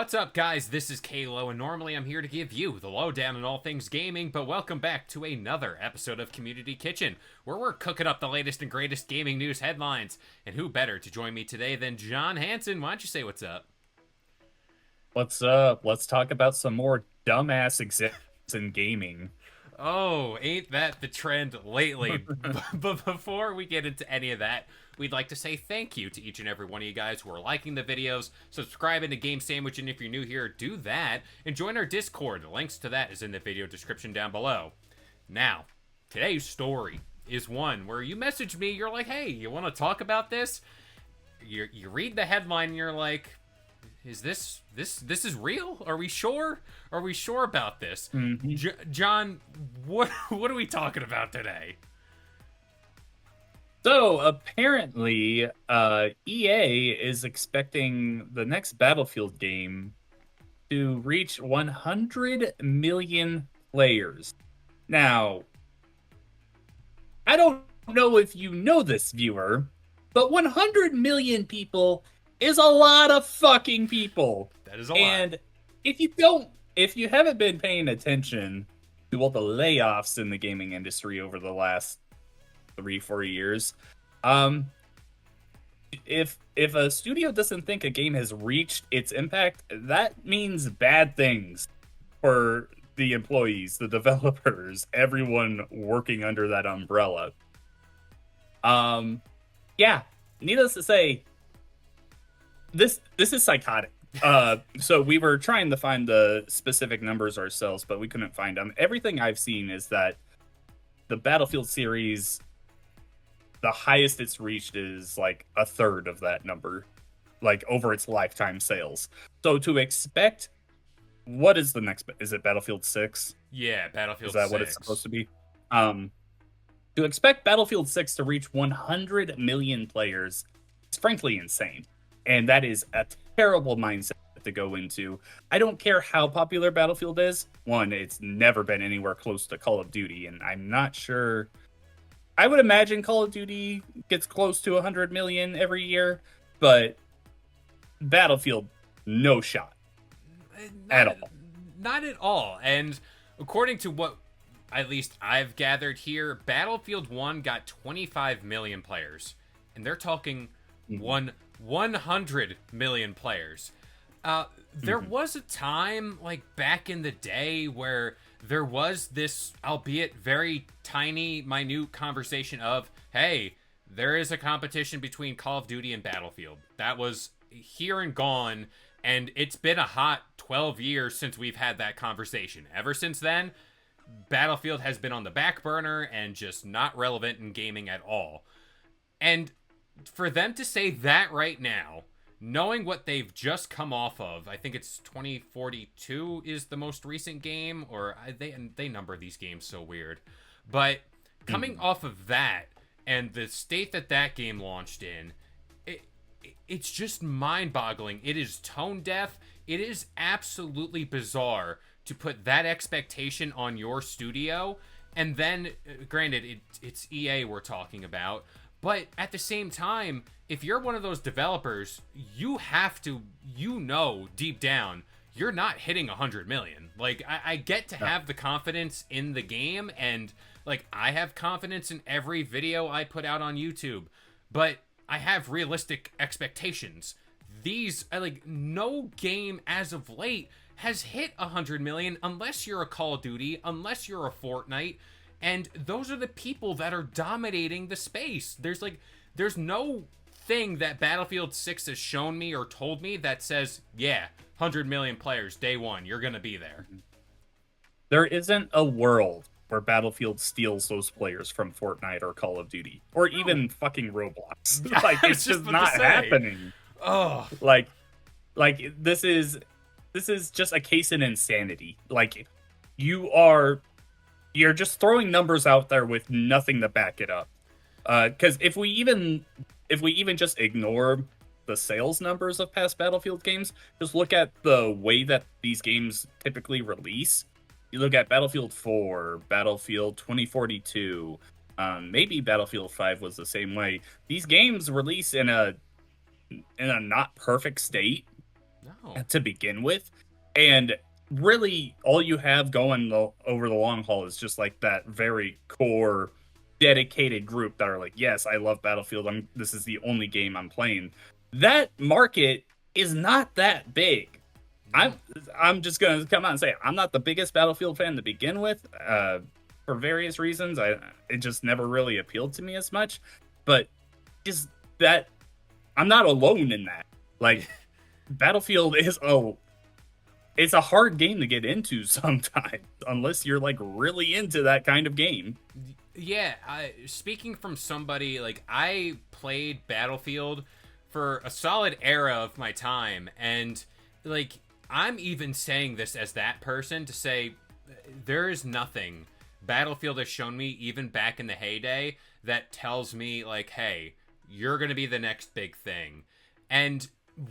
What's up, guys? This is K-LO, and normally I'm here to give you the lowdown on all things gaming, but welcome back to another episode of Community Kitchen, where we're cooking up the latest and greatest gaming news headlines. And who better to join me today than John Hansen? Why don't you say what's up? What's up? Let's talk about some more dumbass examples in gaming. Oh, ain't that the trend lately? But before we get into any of that, we'd like to say thank you to each and every one of you guys who are liking the videos, subscribing to Game Sandwich, and if you're new here, do that, and join our Discord. The links to that is in the video description down below. Now, today's story is one where you message me, you're like, hey, you want to talk about this? You read the headline and you're like, is this is real? Are we sure? Are we sure about this? Mhm. John, what are we talking about today? So apparently, EA is expecting the next Battlefield game to reach 100 million players. Now, I don't know if you know this, viewer, but 100 million people is a lot of fucking people. That is a lot. And if you haven't been paying attention to all the layoffs in the gaming industry over the last 3-4 years, um, if a studio doesn't think a game has reached its impact, that means bad things for the employees, the developers, everyone working under that umbrella. Um, yeah, needless to say, this is psychotic. So we were trying to find the specific numbers ourselves, but we couldn't find them. Everything I've seen is that the Battlefield series, the highest it's reached is like a third of that number, like over its lifetime sales. So to expect, what is the next? Is it Battlefield 6? Yeah, Is Battlefield that what it's supposed 6. to be? Um, to expect Battlefield 6 to reach 100 million players is frankly insane. And that is a terrible mindset to go into. I don't care how popular Battlefield is. One, it's never been anywhere close to Call of Duty, and I'm not sure. I would imagine Call of Duty gets close to 100 million every year, but Battlefield, no shot at Not, all. not at all. And according to what at least I've gathered here, Battlefield 1 got 25 million players. And they're talking Mhm. 100 million players. There Mhm. was a time, like back in the day, where there was this, albeit very tiny, minute conversation of, hey, there is a competition between Call of Duty and Battlefield. That was here and gone, and it's been a hot 12 years since we've had that conversation. Ever since then, Battlefield has been on the back burner and just not relevant in gaming at all. And for them to say that right now, knowing what they've just come off of, I think it's 2042 is the most recent game, or they number these games so weird. But coming Mhm. off of that and the state that that game launched in, it's just mind-boggling. It is tone deaf. It is absolutely bizarre to put that expectation on your studio, and then, granted, it's EA we're talking about, but at the same time, if you're one of those developers, you have to, deep down, you're not hitting 100 million. Like, I get to No. have the confidence in the game, and, like, I have confidence in every video I put out on YouTube, but I have realistic expectations. These, like, no game as of late has hit 100 million unless you're a Call of Duty, unless you're a Fortnite, and those are the people that are dominating the space. There's no thing that Battlefield 6 has shown me or told me that says, yeah, 100 million players day one, you're gonna be there. There isn't a world where Battlefield steals those players from Fortnite or Call of Duty or No. even fucking Roblox. Like I was it's just just about to not say. happening. Oh, Like this is just a case in insanity. Like you are you're just throwing numbers out there with nothing to back it up. Because if we even just ignore the sales numbers of past Battlefield games, just look at the way that these games typically release. You look at Battlefield 4, Battlefield 2042, maybe Battlefield 5 was the same way. These games release in a not perfect state, No. to begin with. And really, all you have going over the long haul is just like that very core, dedicated group that are like, yes, I love Battlefield. This is the only game I'm playing. That market is not that big. I'm No. I'm just gonna come out and say I'm not the biggest Battlefield fan to begin with, for various reasons. It just never really appealed to me as much. But just that I'm not alone in that. Like Battlefield is it's a hard game to get into sometimes unless you're like really into that kind of game. Yeah, speaking from somebody like I played Battlefield for a solid era of my time, and like I'm even saying this as that person to say there is nothing Battlefield has shown me, even back in the heyday, that tells me like, hey, you're gonna be the next big thing. And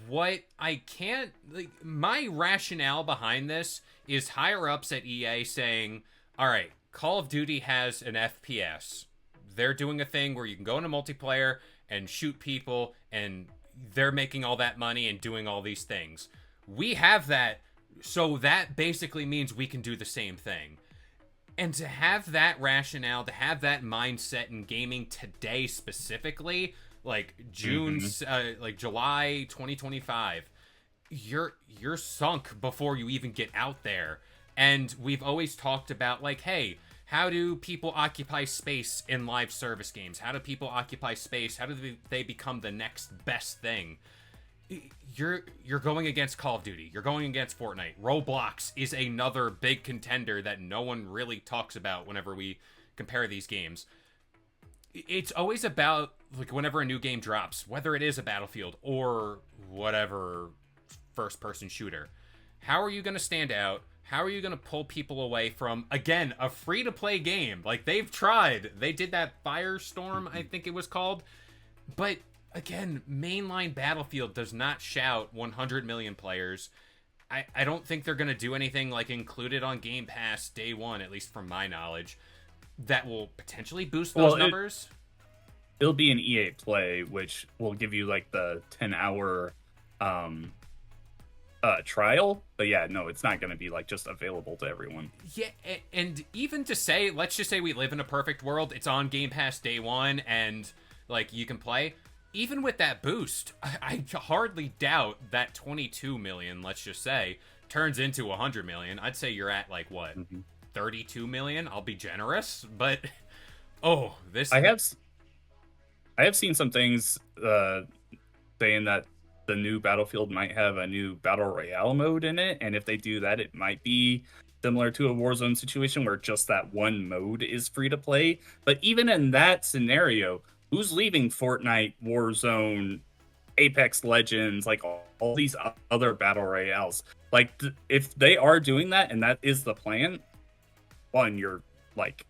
what I can't like, my rationale behind this is higher ups at EA saying, all right, Call of Duty has an FPS. They're doing a thing where you can go into multiplayer and shoot people, and they're making all that money and doing all these things. We have that, so that basically means we can do the same thing. And to have that rationale, to have that mindset in gaming today specifically, like like July 2025, you're sunk before you even get out there. And we've always talked about like, hey, how do people occupy space in live service games? How do people occupy space? How do they become the next best thing? You're going against Call of Duty. You're going against Fortnite. Roblox is another big contender that no one really talks about whenever we compare these games. It's always about like whenever a new game drops, whether it is a Battlefield or whatever first person shooter. How are you going to stand out? How are you going to pull people away from, again, a free to play game? Like they've tried. They did that Firestorm, I think it was called. But again, mainline Battlefield does not shout 100 million players. I don't think they're going to do anything like included on Game Pass day one, at least from my knowledge, that will potentially boost those numbers. It'll be an EA Play, which will give you like the 10-hour trial. But yeah, no, it's not going to be like just available to everyone. Yeah, and even to say, let's just say we live in a perfect world, it's on Game Pass day one, and like you can play. Even with that boost, I hardly doubt that 22 million, let's just say, turns into 100 million. I'd say you're at like what, 32 million? I'll be generous, but oh, this I have seen some things saying that the new Battlefield might have a new Battle Royale mode in it, and if they do that, it might be similar to a Warzone situation where just that one mode is free to play. But even in that scenario, who's leaving Fortnite, Warzone, Apex Legends, like all these other battle royales? Like, if they are doing that and that is the plan, one, you're like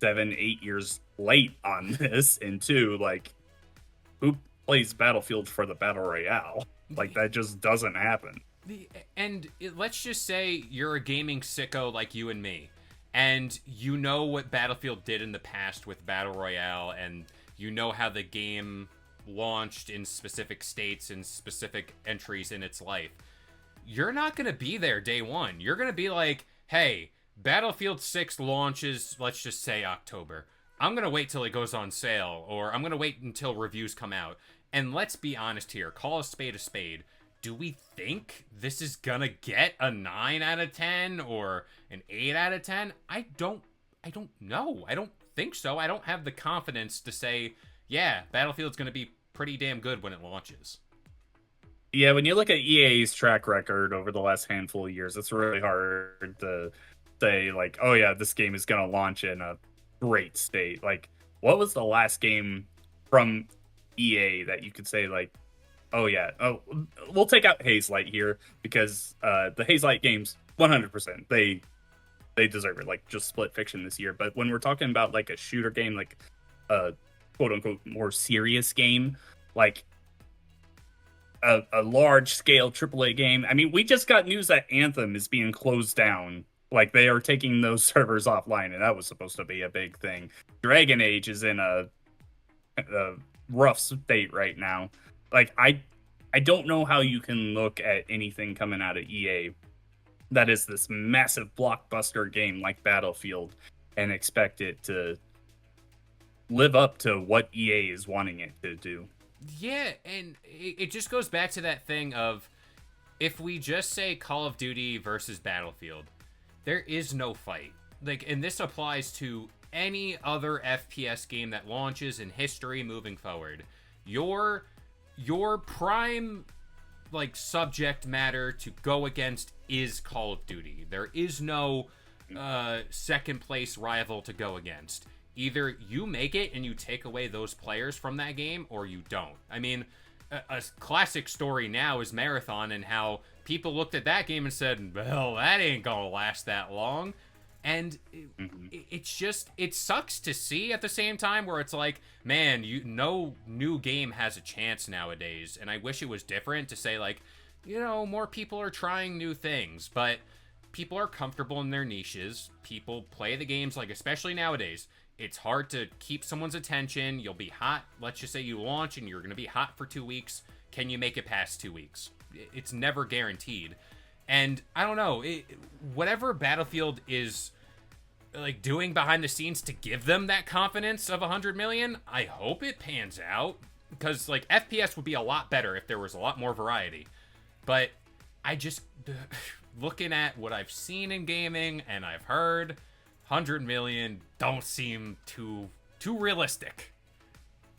7-8 years late on this, and two, like, who plays Battlefield for the battle royale? Like, that just doesn't happen. And let's just say you're a gaming sicko like you and me, and you know what Battlefield did in the past with Battle Royale, and you know how the game launched in specific states and specific entries in its life. You're not going to be there day one. You're going to be like, hey, Battlefield 6 launches, let's just say October. I'm going to wait till it goes on sale, or I'm going to wait until reviews come out. And let's be honest here, call a spade a spade. Do we think this is going to get a 9 out of 10 or an 8 out of 10? I don't know. I don't think so. I don't have the confidence to say, yeah, Battlefield's going to be pretty damn good when it launches. Yeah, when you look at EA's track record over the last handful of years, it's really hard to say, like, oh yeah, this game is going to launch in a great state. Like, what was the last game from EA that you could say, like, oh yeah, we'll take out Haze Light here, because the Haze Light games, 100%, they deserve it. Like, just Split Fiction this year. But when we're talking about like a shooter game, like a quote unquote more serious game, like a large scale AAA game. I mean, we just got news that Anthem is being closed down. Like, they are taking those servers offline, and that was supposed to be a big thing. Dragon Age is in a rough state right now. Like, I don't know how you can look at anything coming out of EA that is this massive blockbuster game like Battlefield and expect it to live up to what EA is wanting it to do. Yeah, and it just goes back to that thing of, if we just say Call of Duty versus Battlefield, there is no fight. Like, and this applies to any other FPS game that launches in history moving forward. Your prime, like, subject matter to go against is Call of Duty. There is no second place rival to go against. Either you make it and you take away those players from that game, or you don't. I mean, a classic story now is Marathon, and how people looked at that game and said, well, that ain't gonna last that long. And it's just, it sucks to see at the same time, where it's like, man, no new game has a chance nowadays. And I wish it was different, to say, like, more people are trying new things, but people are comfortable in their niches. People play the games, like, especially nowadays, it's hard to keep someone's attention. You'll be hot. Let's just say you launch and you're going to be hot for 2 weeks. Can you make it past 2 weeks? It's never guaranteed. And I don't know, whatever Battlefield is, like, doing behind the scenes to give them that confidence of 100 million, I hope it pans out. Because, like, FPS would be a lot better if there was a lot more variety. But I just, looking at what I've seen in gaming and I've heard, 100 million don't seem too realistic.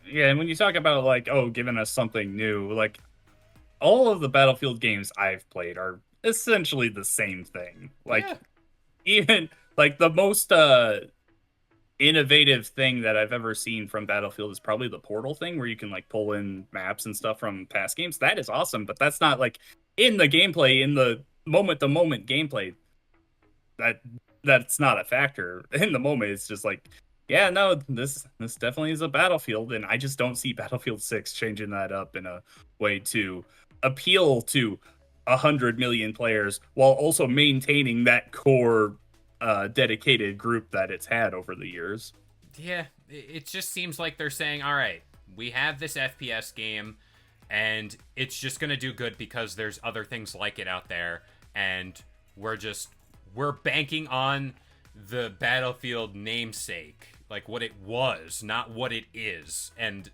Yeah, and when you talk about, like, oh, giving us something new, like, all of the Battlefield games I've played are essentially the same thing. Like, Yeah. even, like, the most innovative thing that I've ever seen from Battlefield is probably the portal thing, where you can, like, pull in maps and stuff from past games. That is awesome, but that's not, like, in the gameplay, in the moment-to-moment gameplay. That's not a factor in the moment. It's just like, yeah, no, this definitely is a Battlefield, and I just don't see Battlefield 6 changing that up in a way to appeal to 100 million players while also maintaining that core dedicated group that it's had over the years. Yeah, it just seems like they're saying, all right, we have this FPS game, and it's just going to do good because there's other things like it out there, and we're banking on the Battlefield namesake, like what it was, not what it is. And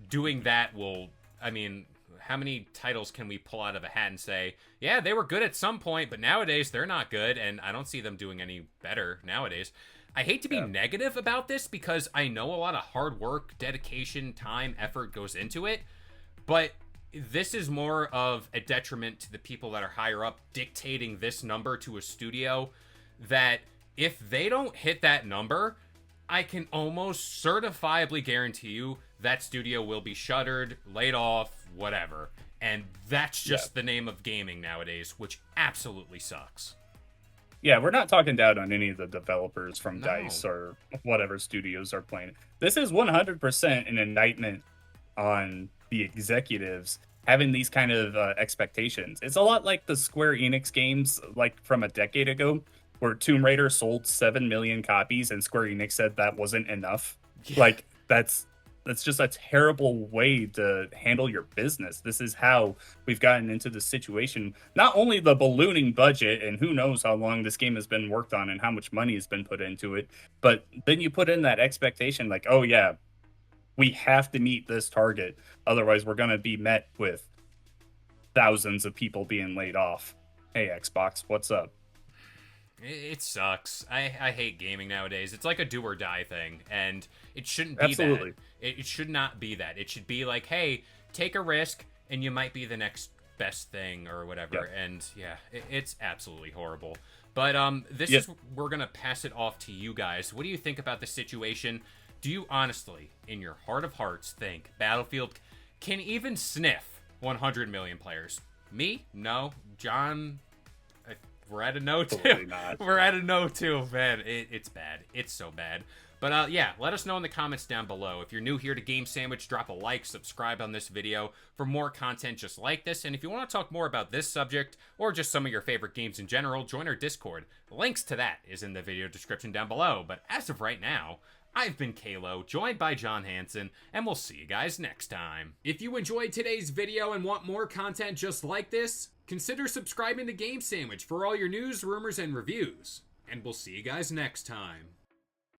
doing that will, I mean, how many titles can we pull out of a hat and say, yeah, they were good at some point, but nowadays they're not good, and I don't see them doing any better nowadays. I hate to be negative about this, because I know a lot of hard work, dedication, time, effort goes into it, but this is more of a detriment to the people that are higher up dictating this number to a studio, that if they don't hit that number, I can almost certifiably guarantee you that studio will be shuttered, laid off, whatever. And that's just the name of gaming nowadays, which absolutely sucks. Yeah, we're not talking down on any of the developers from DICE or whatever studios are playing. This is 100% an indictment on the executives having these kind of expectations. It's a lot like the Square Enix games, like from a decade ago, where Tomb Raider sold 7 million copies and Square Enix said that wasn't enough. Yeah. Like, that's just a terrible way to handle your business. This is how we've gotten into the situation. Not only the ballooning budget, and who knows how long this game has been worked on and how much money has been put into it, but then you put in that expectation, like, oh yeah, we have to meet this target. Otherwise, we're going to be met with thousands of people being laid off. Hey, Xbox, what's up? It sucks. I hate gaming nowadays. It's like a do or die thing, and it shouldn't be Absolutely. that. It should not be that. It should be like, hey, take a risk, and you might be the next best thing or whatever. Yep. And yeah, it's absolutely horrible. But we're gonna pass it off to you guys. What do you think about the situation? Do you honestly, in your heart of hearts, think Battlefield can even sniff 100 million players? Me? No. John? We're at a no, too. We're at a no, too, man. It's bad. It's so bad. But, yeah, let us know in the comments down below. If you're new here to Game Sandwich, drop a like, subscribe on this video for more content just like this. And if you want to talk more about this subject, or just some of your favorite games in general, join our Discord. Links to that is in the video description down below. But as of right now, I've been K-LO, joined by John Hansen, and we'll see you guys next time. If you enjoyed today's video and want more content just like this, consider subscribing to Game Sandwich for all your news, rumors, and reviews. And we'll see you guys next time.